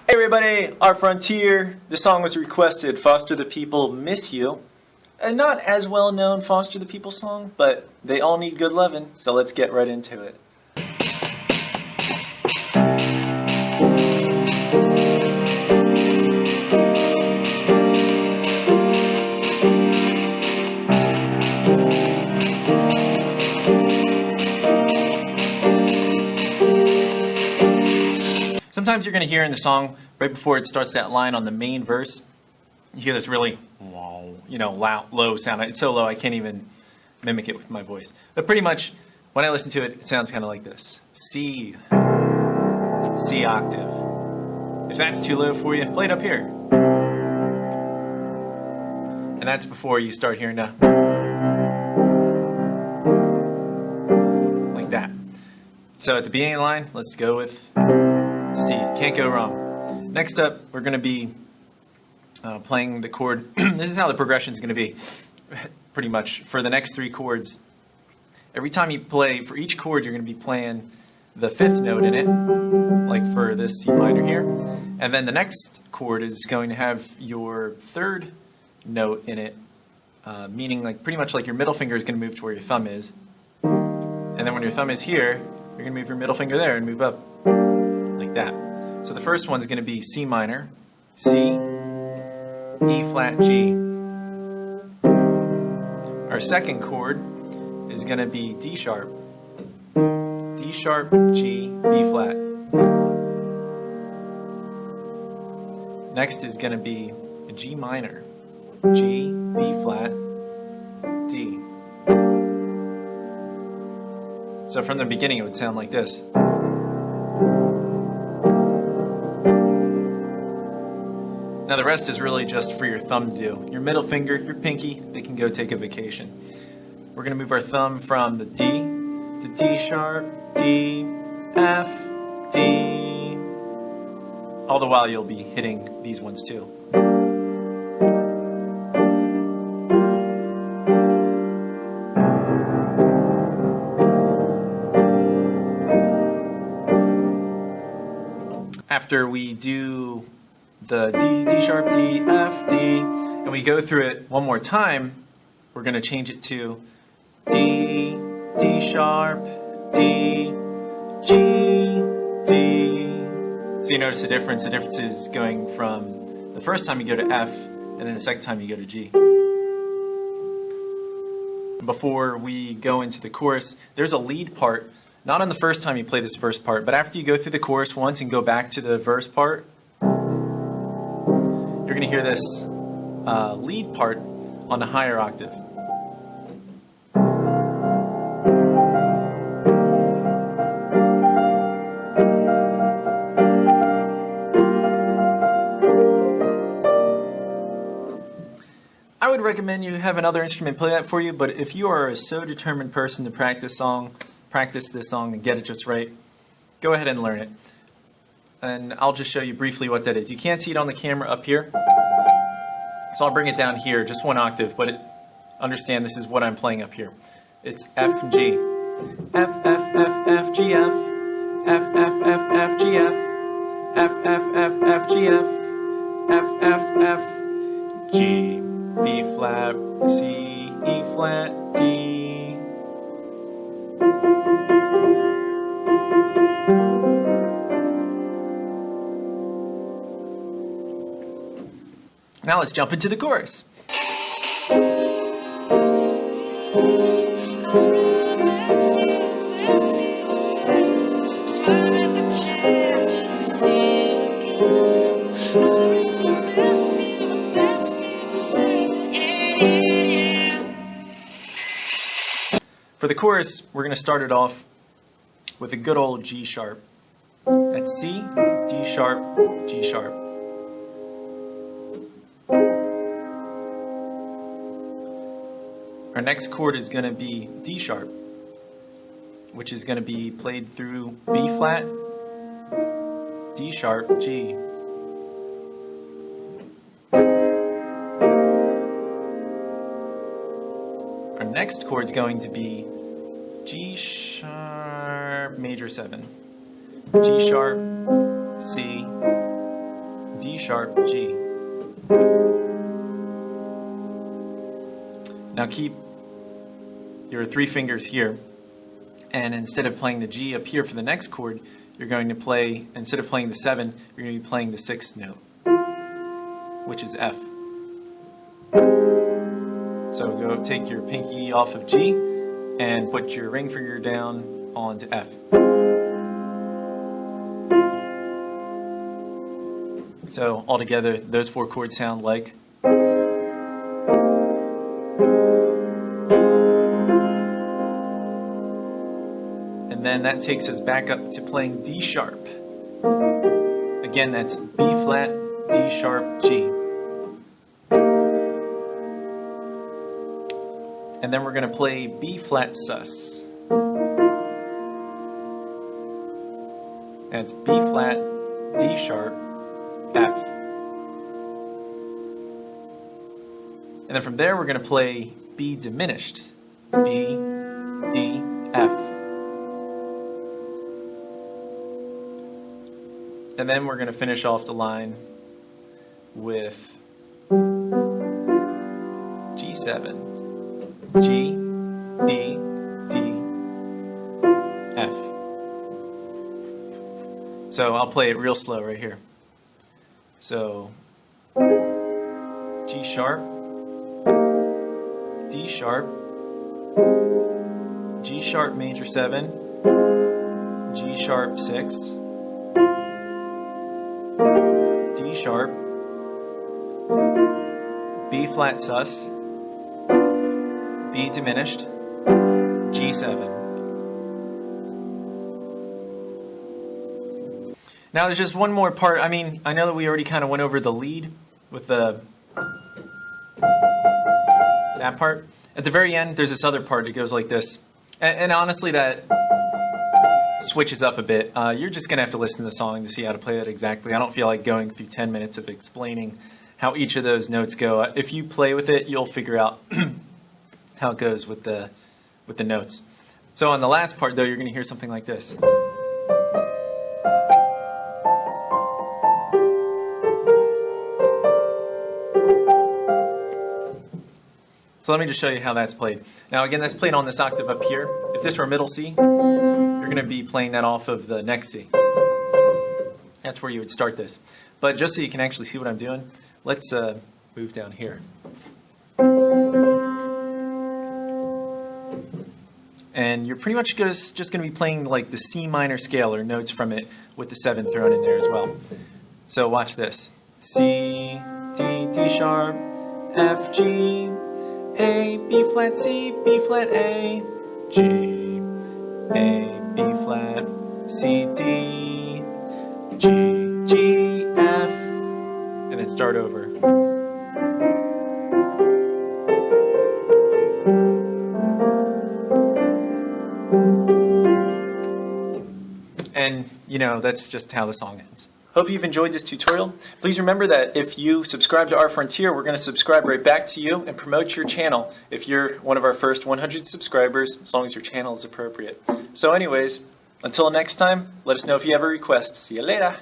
Hey everybody, Our Frontier. The song was requested, Foster the People, Miss You. A not as well known Foster the People song, but they all need good lovin', so let's get right into it. Sometimes you're going to hear in the song, right before it starts that line on the main verse, you hear this really, loud, low sound. It's so low I can't even mimic it with my voice. But pretty much, when I listen to it, it sounds kind of like this. C octave. If that's too low for you, play it up here. And that's before you start hearing the like that. So at the beginning of the line, let's go with C. Can't go wrong. Next up, we're going to be playing the chord. This is how the progression is going to be, pretty much, for the next three chords. Every time you play, for each chord, you're going to be playing the fifth note in it, like for this C minor here. And then the next chord is going to have your third note in it, meaning like pretty much like your middle finger is going to move to where your thumb is. And then when your thumb is here, you're going to move your middle finger there and move up. Like that. So the first one's going to be C minor, C, E flat, G. Our second chord is going to be D sharp, D sharp, G, B flat. Next is going to be a G minor, G, B flat, D. So from the beginning it would sound like this. Now the rest is really just for your thumb to do. Your middle finger, your pinky, they can go take a vacation. We're going to move our thumb from the D to D sharp, D, F, D. All the while you'll be hitting these ones too. After we do the D sharp, D, F, D, and we go through it one more time, we're going to change it to D, D sharp, D, G, D. So you notice the difference. The difference is going from the first time you go to F, and then the second time you go to G. Before we go into the chorus, there's a lead part, not on the first time you play this first part, but after you go through the chorus once and go back to the verse part, you're going to hear this lead part on the higher octave. I would recommend you have another instrument play that for you, but if you are a so determined person to practice this song and get it just right, go ahead and learn it. And I'll just show you briefly what that is. You can't see it on the camera up here, so I'll bring it down here, just one octave, but understand this is what I'm playing up here. It's F and G. F, F, F, F, G, F. F, F, F, F, G, F. F, F, F, F, G, F. F, F, F, G, B flat, C, E flat, D. Now let's jump into the chorus. For the chorus, we're going to start it off with a good old G sharp. That's C, D sharp, G sharp. Our next chord is going to be D sharp, which is going to be played through B flat, D sharp, G. Our next chord is going to be G sharp, sharp major 7, G sharp, C, D sharp, G. Now keep your 3 fingers here, and instead of playing the G up here for the next chord, you're going to play, instead of playing the 7, you're going to be playing the 6th note, which is F. So go take your pinky off of G and put your ring finger down onto F. So altogether, those 4 chords sound like. And then that takes us back up to playing D sharp. Again, that's B flat, D sharp, G. And then we're going to play B flat sus. That's B flat, D sharp, F. And then from there we're going to play B diminished. B, D, F. And then we're going to finish off the line with G7, G, B, D, F. So I'll play it real slow right here. So G sharp, D sharp, G sharp major 7, G sharp 6, D sharp, B flat sus, B diminished, G7. Now there's just one more part. I mean, I know that we already kind of went over the lead with that part. At the very end, there's this other part that goes like this. And honestly, that switches up a bit. You're just going to have to listen to the song to see how to play that exactly. I don't feel like going through 10 minutes of explaining how each of those notes go. If you play with it, you'll figure out how it goes with the notes. So on the last part, though, you're going to hear something like this. So let me just show you how that's played. Now again, that's played on this octave up here. If this were middle C, you're going to be playing that off of the next C. That's where you would start this. But just so you can actually see what I'm doing, let's move down here. And you're pretty much just going to be playing like the C minor scale or notes from it with the 7 thrown in there as well. So watch this. C, D, D sharp, F, G, A, B flat, C, B flat, A, G, A, B flat, C, D, G, G, F, and then start over. And, you know, that's just how the song ends. Hope you've enjoyed this tutorial. Please remember that if you subscribe to Our Frontier, we're going to subscribe right back to you and promote your channel if you're one of our first 100 subscribers, as long as your channel is appropriate. So anyways, until next time, let us know if you have a request. See you later.